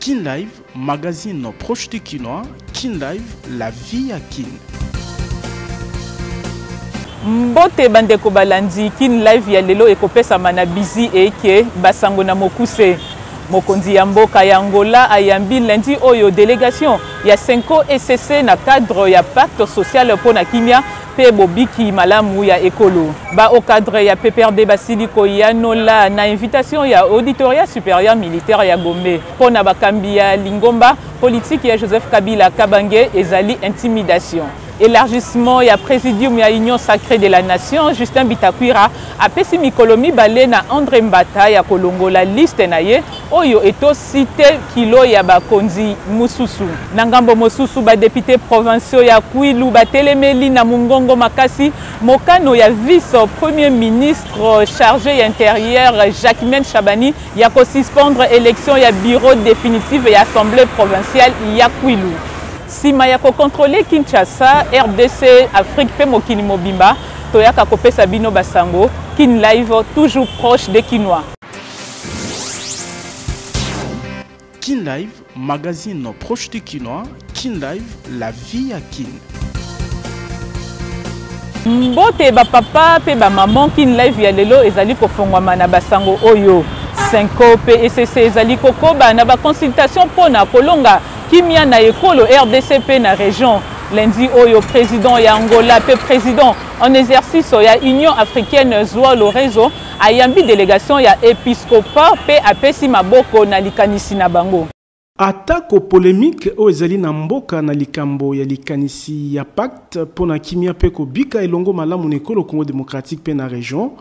Kin Live, magazine proche de Kinois. Kin Live, la vie à Kin. Mbote bandeko balandi Kin Live ya lelo ekopesa mana bizi eke basango na mokuse. Mokonzi ya mboka ya Angola ayambi lundi oyo délégation ya Senko ECC na cadre ya pacte social pour na kimia pe bobiki malamu ya ekolo. Ba au cadre ya PPRD basiliko ya nola na invitation ya auditoria supérieur militaire ya Gombe. Pona bakambi ya Lingomba, politique ya Joseph Kabila Kabange ezali intimidation. Élargissement ya présidium ya Union Sacrée de la Nation, Justin Bitakwira apesi mikolo mibale na André Mbata ya kolongola liste na ye oyo eto cité kilo ya bakonzi mususu. Na ngambo mosusu ba député provinciaux ya Kwilu batelemeli na mungongo makasi mokano ya vice-premier ministre chargé intérieur Jacquemaine Chabani ya ko suspendre élection ya bureau définitif ya assemblée provinciale ya Kwilu. Sima ya ko contrôler Kinshasa, RDC, Afrique pe mokini mobimba, toyaka kopesa bino basango, Kin Live toujours proche des Kinois. Kin Live, magazine proche des Kinois. Kin Live, la vie à Kin. Mbote ba papa pe ba maman Kin Live ya lelo ezali kofongwama na basango oyo. Senko ECC ezali kokoba na ba consultation pona kolonga kimia na ekolo RDCP na région. Lundi oyo président ya Angola pe président en exercice ya Union africaine Joao Lourenço ayambi délégation ya épiscopat pe apesi maboko na likanisi na bango. Atako polémique o ezali na mboka na likambo ya likanisi ya pacte pona kimia pe kobika elongo malamu nekolo Congo démocratique pe na région.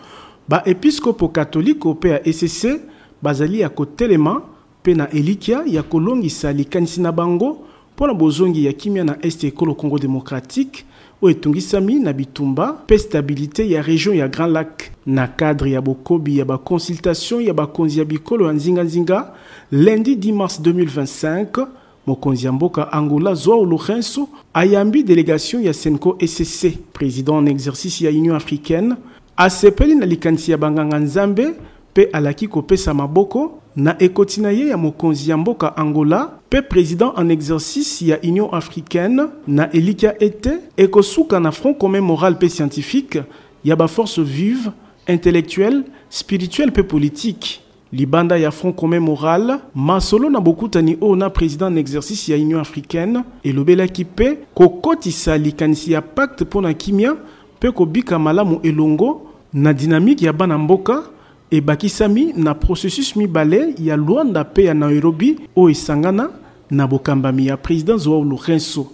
Ba épiscopo catholique pe ya ECC bazali ya kotelema pe na elikia ya kolongisa likanisi na bango pona bozongi ya kimia na este ekolo Congo démocratique o etungisami na bitumba pe stabilité ya région ya Grand Lac na cadre ya bokobi ya ba consultation ya bakonzi ya bikolo ya nzinga lundi 10 mars 2025 mokonzi ya mboka Angola Joao Lourenço ayambi délégation ya Senko ECC président en exercice ya Union africaine asepeli na likanisi ya banganga nzambe pe alaki kopesa maboko na ekotina ye ya mokonzi ya mboka Angola pe président en exercice ya Union africaine na elikia ete ekosuka na front commun moral pe scientifique ya ba force vive intellectuelle spirituelle pe politique libanda ya front commun moral masolo na bokutani o na président en exercice ya Union africaine elobelaki pe kokotisa likanisi ya pacte pona kimia pe kobika malamu elongo na dynamique ya bana mboka et bakisami na processus mibale ya Luanda pe ya Nairobi o esangana na bokambami ya président Joao Lourenço.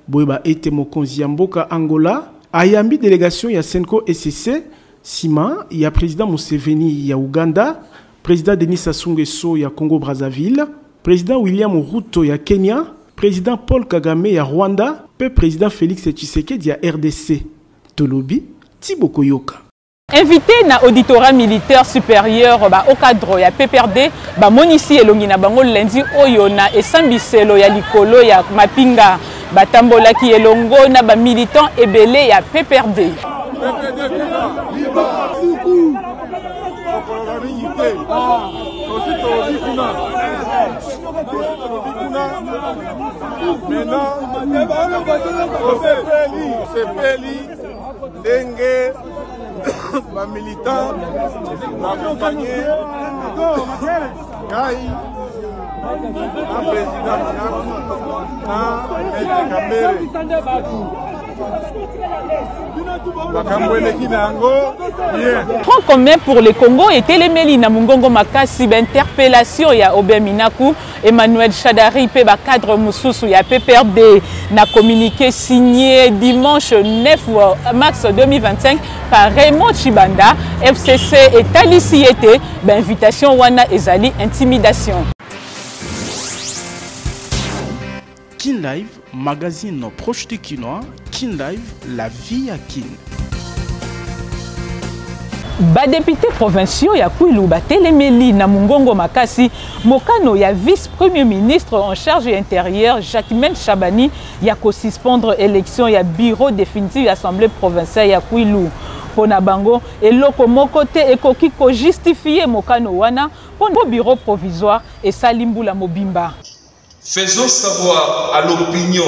Boyeba ete mokonzi ya mboka Angola ayambi délégation ya Senko ECC sima ya président Museveni ya Uganda, président Denis Sassou Nguesso ya Congo Brazzaville, président William Ruto ya Kenya, président Paul Kagame ya Rwanda, pe président Félix Tshisekedi ya RDC. Tolobi Tiboko Yoka. Invité na auditorat militaire supérieur au cadre ya PPRD ba monisi elongi na bango lundi oyo na esambiselo ya likolo ya mapinga batambola ki elongo na ba militant ebele ya PPRD. Les militants accompagnés Kai, un président Front commun pour le Congo et Téléméli na Mungongo Makasi interpellation ya Obé Minaku Emmanuel Chadari pe ba cadre mususu ya PPRD na communiqué signé dimanche 9 mars 2025 par Raymond Chibanda FCC et Talisiete invitation wana ezali intimidation. Kin Live, magazine proche des Kinois. Kin Live, la vie à Kin. Ba député provinciaux ya Kwilu batelemeli na Mungongo Makasi mokano ya vice-premier ministre en charge intérieure Jacquemaine Chabani ya ko suspendre élection ya bureau définitif ya assemblée provinciale ya Kwilu. Pona bango eloko moko te ekoki ko justifier mokano wana pona bureau provisoire et salimbula mobimba. Faisons savoir à l'opinion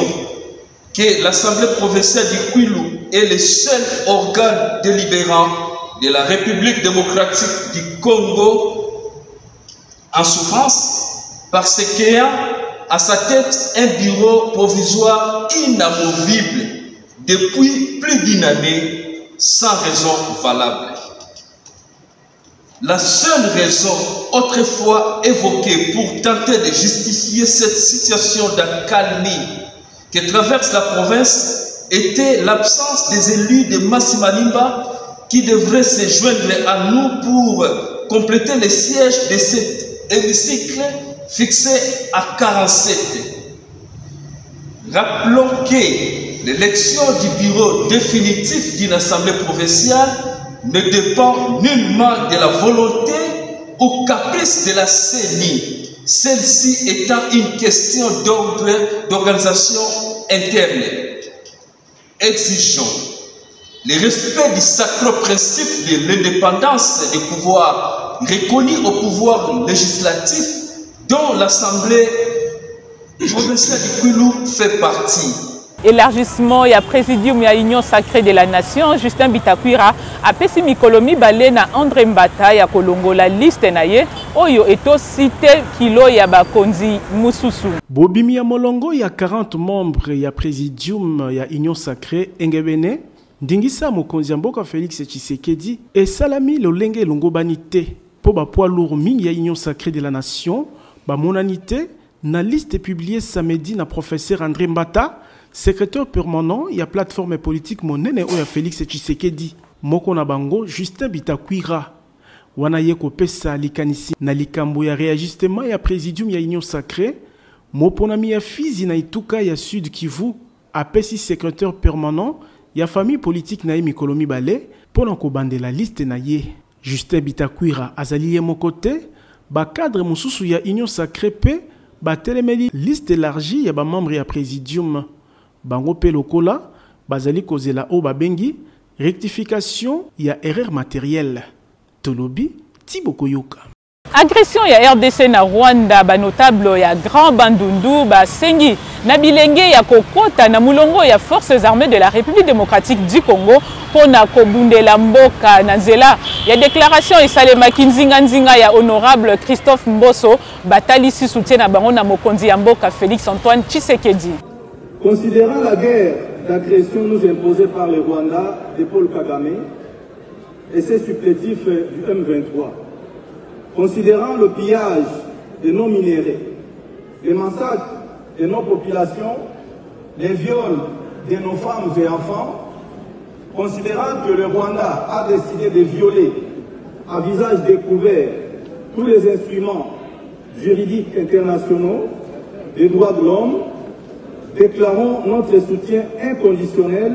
que l'Assemblée provinciale du Kwilu est le seul organe délibérant de la République démocratique du Congo en souffrance parce qu'il y a à sa tête un bureau provisoire inamovible depuis plus d'une année sans raison valable. La seule raison autrefois évoquée pour tenter de justifier cette situation d'accalmie que traverse la province était l'absence des élus de Massimalimba qui devraient se joindre à nous pour compléter les sièges de cet hémicycle fixé à 47. Rappelons que l'élection du bureau définitif d'une assemblée provinciale ne dépend nullement de la volonté ou caprice de la CENI, celle-ci étant une question d'ordre d'organisation interne. Exigeons le respect du sacré principe de l'indépendance des pouvoirs reconnu au pouvoir législatif dont l'Assemblée provinciale du Kwilu fait partie. Élargissement et présidium ya Union sacrée de la nation, Justin Bitakwira a pesi mikolo mibale na André Mbata ya kolongola liste na ye oyo eto cité kilo ya bakonzi mususu. Bobimi ya molongo ya 40 membres ya présidium ya Union sacrée engebene ndingisa mokonzi mboka Félix Tshisekedi et salami lolenge longobani te po ba poids lourd mingi ya Union sacrée de la nation ba monanité na liste publiée samedi na professeur André Mbata secrétaire permanent ya plateforme politique monene oya Félix Tshisekedi moko na bango Justin Bitakwira wana ye kopesa likanisi na likambo ya réajustement ya présidium ya Union sacrée moponami ya Fizi na Ituka ya Sud Kivu apesi secrétaire permanent ya famille politique na ye mikolo mibale pona kobandela liste na ye. Justin Bitakwira azali ye mokote ba cadre mususu ya Union sacrée pe ba telemeli liste élargie ya ba membre ya présidium bango pe lokola bazali kozela o babengi rectification ya erreur matérielle tolobi Tibokoyoka. Agression ya RDC na Rwanda ba notable ya Grand Bandundu ba sengi na bilenge ya kokota na mulongo ya forces armées de la République démocratique du Congo pona kobundela mboka na nzela ya déclaration esalemaki nzinga ya honorable Christophe Mboso batalisi soutien na bango na mokonzi ya mboka Félix Antoine Tshisekedi. Considérant la guerre d'agression nous imposée par le Rwanda de Paul Kagame et ses supplétifs du M23, considérant le pillage de nos minéraux, les massacres de nos populations, les viols de nos femmes et enfants, considérant que le Rwanda a décidé de violer à visage découvert tous les instruments juridiques internationaux des droits de l'homme, déclarons notre soutien inconditionnel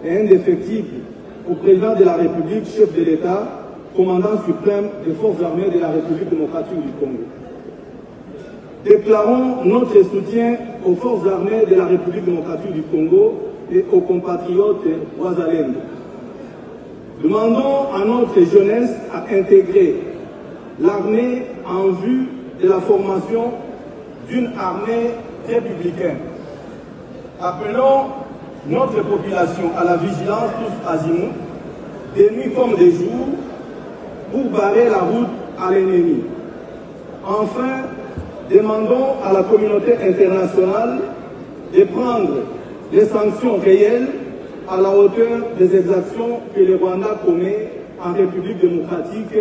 et indéfectible au président de la République, chef de l'État, commandant suprême des forces armées de la République démocratique du Congo. Déclarons notre soutien aux forces armées de la République démocratique du Congo et aux compatriotes Ouazalènes. Demandons à notre jeunesse à intégrer l'armée en vue de la formation d'une armée républicaine. Appelons notre population à la vigilance tous azimuts, des nuits comme des jours, pour barrer la route à l'ennemi. Enfin, demandons à la communauté internationale de prendre les sanctions réelles à la hauteur des exactions que le Rwanda commet en République démocratique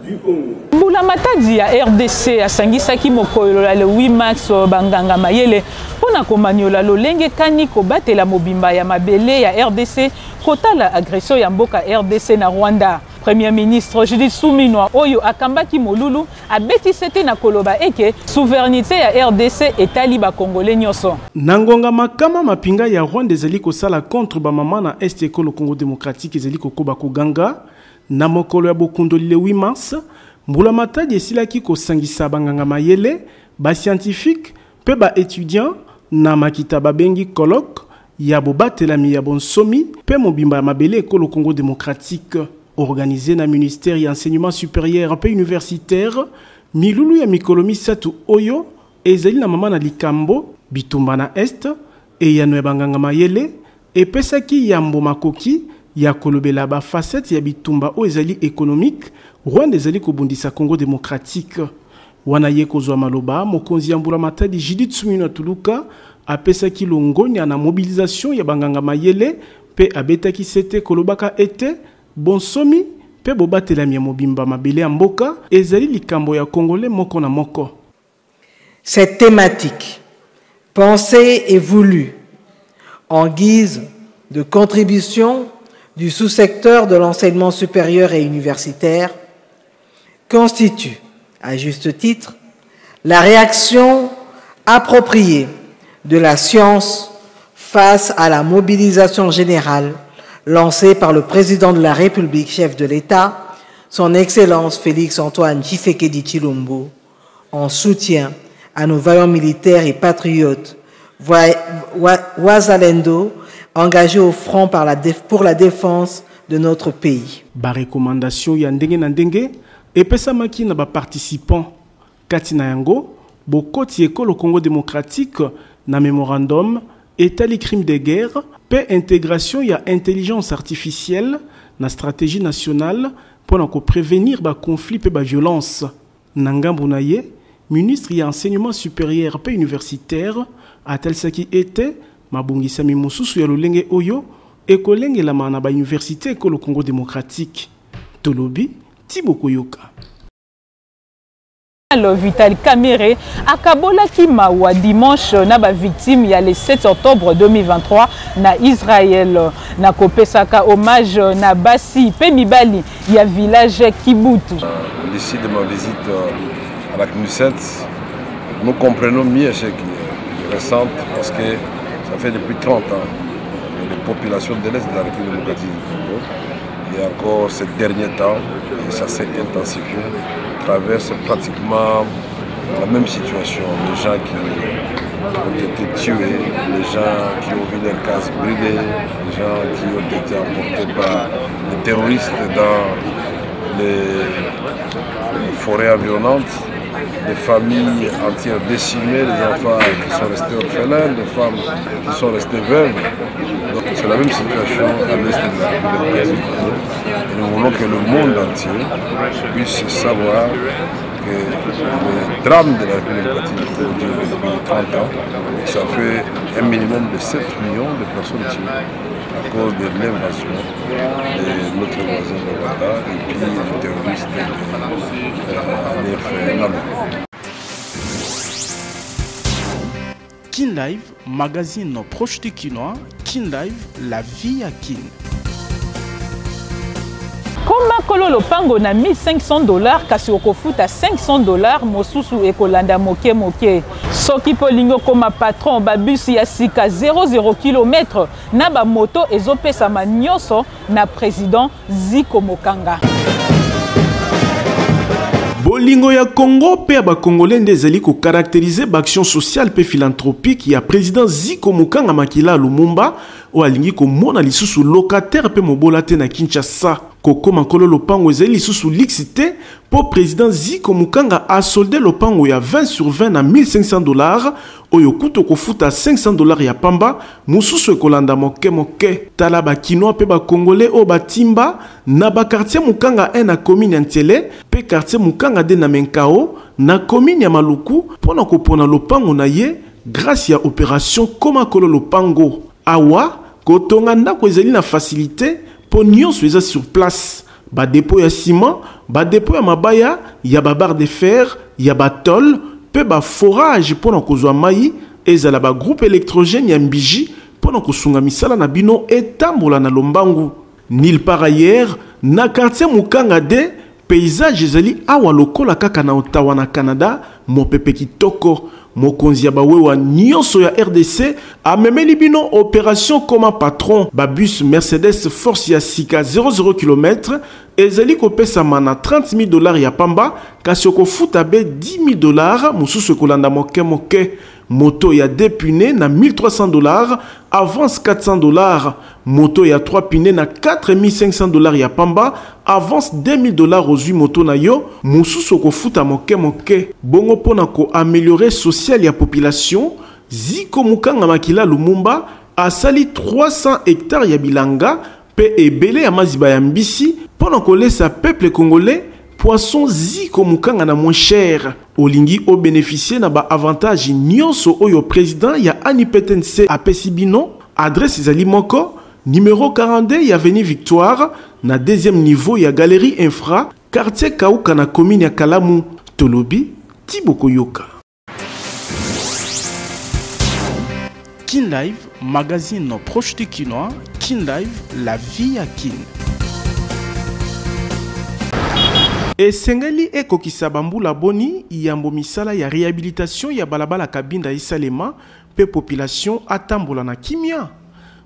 du Congo. Mbula Matadi ya RDC asangisaki mokolo le 8 mars banganga mayele pona komanyola lolenge kani kobatela mobimba ya mabele ya RDC kotala agression ya mboka RDC na Rwanda. Premier ministre Judith Suminwa oyo akambaki molulu abeti sete na koloba eke souveraineté ya RDC etali ba congolais nyonso. Nangonga makama mapinga ya Rwanda ezali kosala contre ba mama na Est ekolo Congo démocratique ezali kokoba koganga na mokolo ya bokundoli le 8 mars Mbula Matadi esilaki kosangisa banganga mayele ba scientifique pe ba étudiant na makita babengi colloque ya bobatelami ya bonsomi pe mobimba ya mabele ekolo Congo démocratique organisé na ministère ya enseignement supérieur pe universitaire milulu ya mikolo misatu oyo ezali na mama na likambo bitumba na est e yano banganga mayele e pesaki yambo makoki ya kolobela ba facette ya bitumba o ezali économique Rwanda ezali kobundisa Congo démocratique wana ye kozwa maloba mokonzi ya mbula matadi Judith Suminwa Tuluka apesaki longonya na mobilisation ya banganga mayele pe abetaki sete kolobaka ete bonsomi pe bobatelami ya mobimba mabele ya mboka ezali likambo ya congolais moko na moko. Cette thématique pensée et voulue en guise de contribution du sous-secteur de l'enseignement supérieur et universitaire constitue, à juste titre, la réaction appropriée de la science face à la mobilisation générale lancée par le président de la République, chef de l'État, son Excellence Félix-Antoine Tshisekedi Tshilombo, en soutien à nos vaillants militaires et patriotes Wazalendo, engagés au front pour la défense de notre pays. Ba recommandation ya ndenge na ndenge epesamaki na ba participants kati na yango bokoti ekolo Congo démocratique na mémorandum étali crime de guerre pe intégration ya intelligence artificielle na stratégie nationale pour prévenir ba conflit pe ba violence na ngambu na ye ministre ya enseignement supérieur pe universitaire atelsaki ete mabungisami mosusu ya lolenge oyo ekolengela na ba université ekolo Congo démocratique tolobi Tibokoyoka. Le Vital Kamere akabolaki mawa dimanche na ba victime ya le 7 octobre 2023 na Israël na kopesaka hommage na basi pe mibali ya village Kibutu. D'ici de ma visite à la CNUSET, nous comprenons mieux ce qui est récent parce que ça fait depuis 30 ans que les populations de l'Est de la République démocratique du Congo, et encore ces derniers temps, et ça s'est intensifié, traversent pratiquement la même situation. Les gens qui ont été tués, les gens qui ont vu leurs cases brûlées, les gens qui ont été emportés par les terroristes dans les forêts environnantes, des familles entières décimées, des enfants qui sont restés orphelins, des femmes qui sont restées veuves. Donc c'est la même situation à l'est de la République du Congo. Et nous voulons que le monde entier puisse savoir que le drame de la République du Congo dure depuis 30 ans. Et ça fait un minimum de 7 millions de personnes tuées à cause de l'invasion de notre voisin de Rwanda et puis les terroristes de Nalo. Kin Live, magazine proche de Kinois. Kin Live, la vie à Kin. Koma kololo pango na $1,500 kasi okofuta $500 mosusu ekolanda moke moke. Soki polingo koma patron ba bus ya sika 00 km na ba moto ezopesa manyoso na président Ziko Mokanga. Bolingo ya Congo pe ba Congolais ndezali ko caractériser ba action sociale pe philanthropique ya président Ziko Mokanga makila Lumumba o alingi ko mona lisusu locataire pe mobola te na Kinshasa. Koko makolo lopango ezali lisusu lixité pour président Ziko Mokanga a soldé lopango ya 20 sur 20 na $1,500 oyo kuto kofuta $500 ya pamba mususu ekolanda moke moke tala ba kinois pe ba congolais o batimba na ba quartier Mokanga 1 na commune ya Ntele pe quartier Mokanga 2 na Menkao na commune ya Maluku pona kopona lopango na ye grâce ya opération koma kolo lopango awa kotonga ndako ezali na facilité pour nyonso eza sur place ba dépôt ya ciment ba dépôt ya mabaya ya ba barre de fer ya ba tol pe ba forage pona kozwa mai ezala ba groupe électrogène ya mbiji pona kosunga misala na bino etambola na lombangu nil par ailleurs na quartier Mokanga de paysage ezali awa lokola kaka na Ottawa na Canada mopepe kitoko mokonzi ya bawewa nyonso ya RDC amemeli bino opération comme patron babus Mercedes force ya sika 00 km ezali kopesama na $30,000 ya pamba kasi okofuta be $10,000 mususu kolanda moke moke moto ya 2 pneus na $1,300 avance $400 moto ya 3 pneus na $4,500 ya pamba avance $2,000 ozwi moto na yo mususu okofuta moke moke bongo pona ko améliorer social social ya population Ziko Mukanga Makila Lumumba asali 300 hectares ya bilanga pe ebele ya maziba ya mbisi pendant que laisse peuple congolais poisson Ziko Mukanga na moins cher olingi o bénéficier na ba avantage nyonso oyo président ya ANIPTNC apesi bino adresse ezali moko numéro 42 ya avenue Victoire na deuxième niveau ya galerie infra quartier Kauka na commune ya Kalamu Tolobi Tiboko Yoka. Kin Live, magazine proche du Kinois. Kin Live, la vie à Kin. Et Sengali eko kisabambu la boni yambo misala ya réhabilitation ya balabala kabinda isalema pe population atambola na kimia.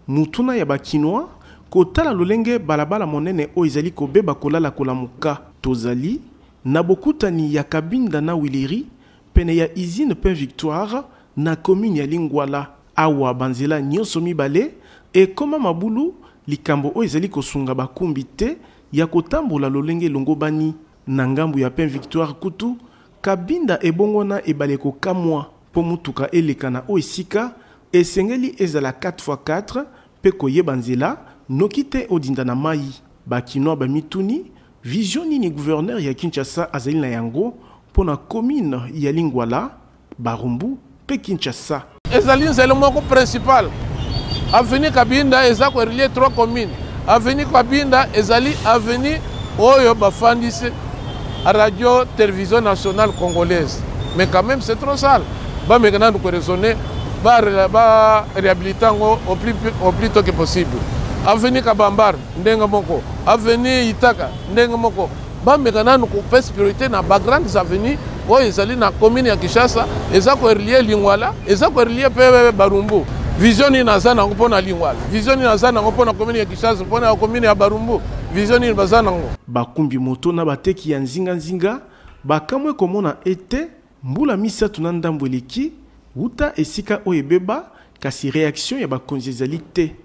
Mutuna ya bakinois kotala lolenge balabala monene o izali kobeba kolala kolamuka tozali na bokutani ya kabinda na Wileri pene ya usine Pain Victoire na commune ya Lingwala awa banzela nyonso mibale e koma mabulu likambo o ezali kosunga bakumbi te ya kotambola lolenge longobani na ngambu ya Pain Victoire kutu kabinda ebongona ebale kokamwa po mutuka eleka na o esika esengeli ezala 4x4 pe koyeba nzela noki te odinda na mai bakinois bamituni vision nini gouverneur ya Kinshasa azali na yango pona commune ya Lingwala Barumbu pe Kinshasa. Ezali nzela moko principal avenue Kabinda eza ko relier 3 communes. Avenue Kabinda ezali avenue oyo bafandisi radio télévision nationale congolaise, mais quand même c'est trop sale. Ba maintenant nous raisonner ba réhabiliter au plus tôt que possible. Avenue Kabambar ndenga moko, avenue Itaka ndenga moko. Ba maintenant nous couper priorité na ba grandes avenues oyo ezali na commune ya Kinshasa eza ko relier Lingwala, eza ko relier pe Barumbu. Vision ni nazana ngopona Lingwala, vision ni nazana ngopona commune ya Kinshasa, ngopona commune ya Barumbu. Vision ni bazana ngo. Bakumbi moto na bateki ya nzinga bakamwe komona ete mbula misatu na ndambo eleki uta esika oyebeba kasi réaction ya bakonzi ezali te.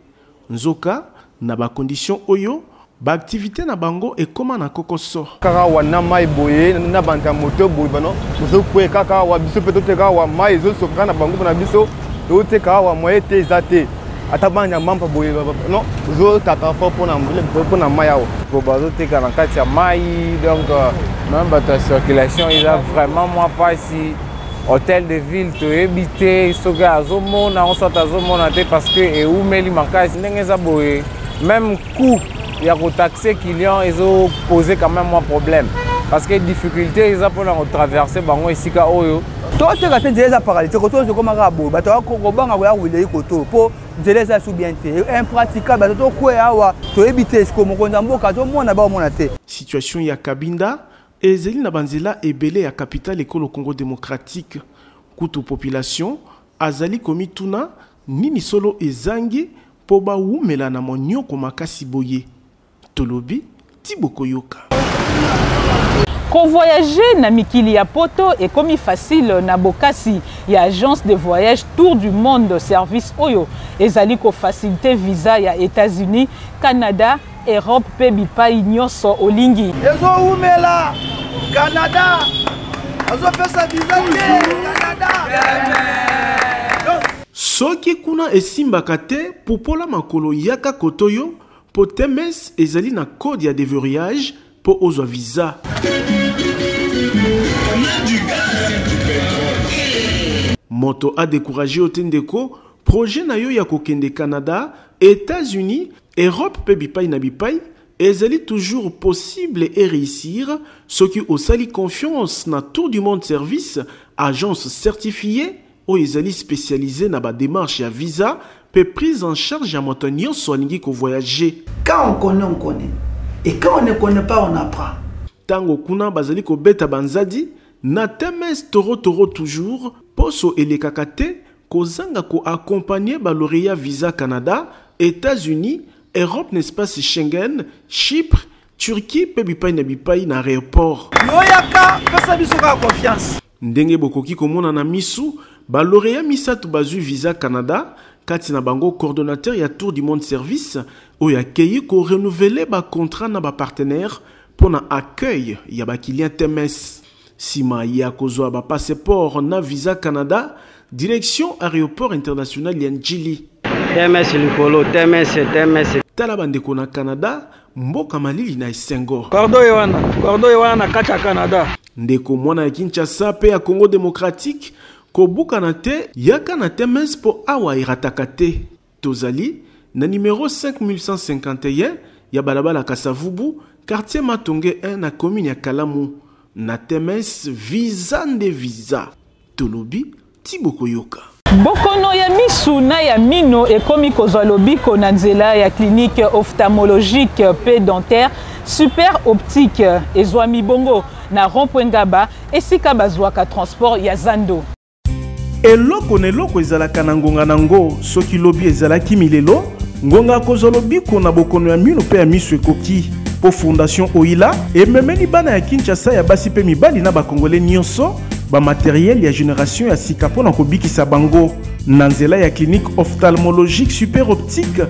Nzoka na ba condition oyo ba activité na bango ekoma na kokoso kaka wana mai boye na banta moto boye bano muso kwe kaka wa biso peto te kaka wa mai zo soka na bango na biso to te kaka wa moye te zate atabanya mampa boye non zo tata fo pona mbule pona mai awo ko bazo te kana kati ya mai donc même la circulation il a vraiment moi pas si hôtel de ville to habiter soga azomona on soit azomona te parce que e umeli makasi ndengeza boye même coût il y a taxer clients ils ont posé quand même un problème parce que difficulté ils ont pour traverser bango ici ka oyo to te ka te déjà paralysé ko to zo koma ka bo ba to ko banga ya wile ko to po zeleza sous bien te impraticable to ko awa to habiter ce ko mo konza mboka zo mona ba mona te situation ya Kabinda ezeli na banzela ebele ya capitale ekolo Congo démocratique kutu population azali komituna nini solo ezangi po ba umela na monyoko makasi boye Tolobi Tiboko Yoka. Convoyager na mikili ya poto est comme facile na bokasi ya agence de voyage Tour du Monde service oyo ezali ko faciliter visa ya États-Unis, Canada, Europe pe bipai nyonso olingi. Ezo umela Canada. Azo pesa visa Canada. Soki kuna esimbaka te popola makolo yaka kotoyo po temes ezali na code ya déverrouillage po ozwa visa. Moto a découragé otendeko projet na yo ya kokende Canada, États-Unis, Europe pe bipai na bipai ezali toujours possible et réussir soki osali confiance na Tour du Monde service agence certifiée o ezali spécialisé na ba démarche ya visa pe prise en charge à montagnons soigné ko voyager. Quand on connaît, on connaît. Et quand on ne connaît pas, on apprend. Tango kuna bazali ko beta banzadi na temes toro toujours poso elekakate kozanga ko accompagner ba lauréat visa Canada, États-Unis, Europe n'espace Schengen, Chypre, Turquie pe bipai na aéroport. Yoyaka pesa biso ka confiance. Ndenge bokoki komona na misu ba lauréat misatu bazu visa Canada kati na bango coordonnateur ya Tour du Monde service oyo accueilli ko renouveler ba contrat na ba partenaire pour na accueil ya ba client TMS Sima ya kozwa ba passeport na visa Canada, direction aéroport international ya Njili. TMS likolo, TMS. Tala bandeko na Canada, mboka malili na esengo. Cordo wana kacha Canada. Ndeko mwana ya Kinshasa pe ya Congo démocratique, kobuka na te yaka na TMS po awa irataka te. Tozali na numéro 5151 ya balabala Kasavubu, quartier Matonge 1 na commune ya Kalamu. Na TMS visa nde visa. Tolobi Tiboko Yoka. Bokono ya misu na ya mino ekomi kozwa lobiko na nzela ya clinique ophtalmologique pe dentaire super optique ezwa mibongo na rond-point Ngaba esika bazwaka transport ya Zando. Eloko na eloko ezalaka na ngonga nango soki lobi ezalaki milelo ngonga kozwa lobiko na bokono ya mino pe ya misu ekoki po fondation Oila ememeli bana ya Kinshasa ya basi pe mibali na bakongole nyonso ba matériel ya génération ya sika pona kobikisa bango na nzela ya clinique ophtalmologique super optique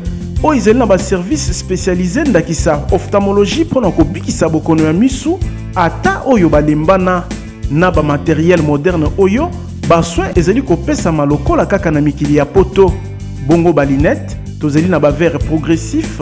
o izeli na ba service spécialisé ndakisa ophtalmologie pona kobikisa bokono ya misu ata oyo balembana na ba matériel moderne oyo ba soin ezeli kopesa malokola kaka na mikili ya poto bongo ba lunette tozeli na ba verre progressif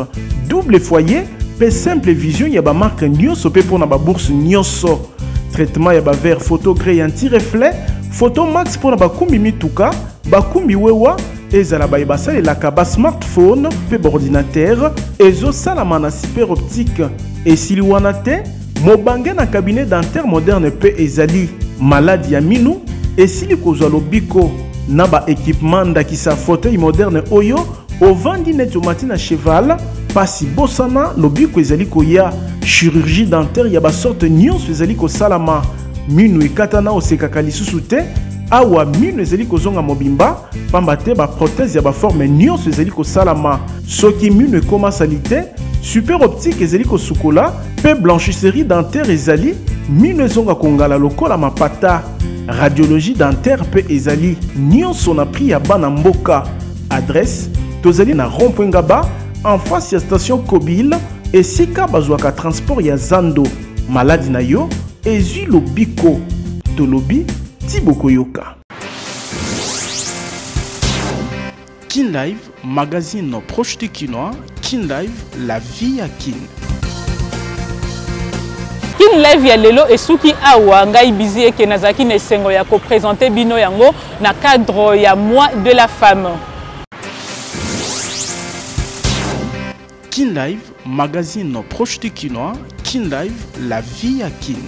double foyer pe simple vision ya ba marque nyonso pe pona ba bourse nyonso traitement ya ba verre photo gré anti-reflet photo max pour na bakumbi mituka bakumbi wewa ezala ba ebasale la kaba smartphone pe ordinateur ezo salama na super optique esili wana te mobange na cabinet dentaire moderne pe ezali maladie ya minu esili kozwa lobiko na ba équipement ndakisa fauteuil moderne oyo ovandi net omati na cheval pasi bosana lobiko ezali koya chirurgie dentaire ya ba sorte nyonso ezali kosalama minu ekatana osekaka lisusu te awa minu ezali kozonga mobimba pamba te ba prothèse ya ba forme nyonso ezali kosalama soki minu ekoma sali te super optique ezali kosukola pe blanchisserie dentaire ezali minu ezonga kongala lokola mapata radiologie dentaire pe ezali nyonso na prix ya bana mboka adresse tozali na rond-point Ngaba en face ya station Kobile esika bazwaka transport ya Zando maladi na yo ezwi lobiko tolobi Tiboko Yoka. Kin Live, magazine proche de Kinois. Kin Live, la vie à Kin. Kin Live ya lelo esuki awa ngai bizi eke nazaki na esengo ya ko présenter bino yango na cadre ya mois de la femme. Kin Live, magazine proche de Kinois. Kin Live, la vie à Kin.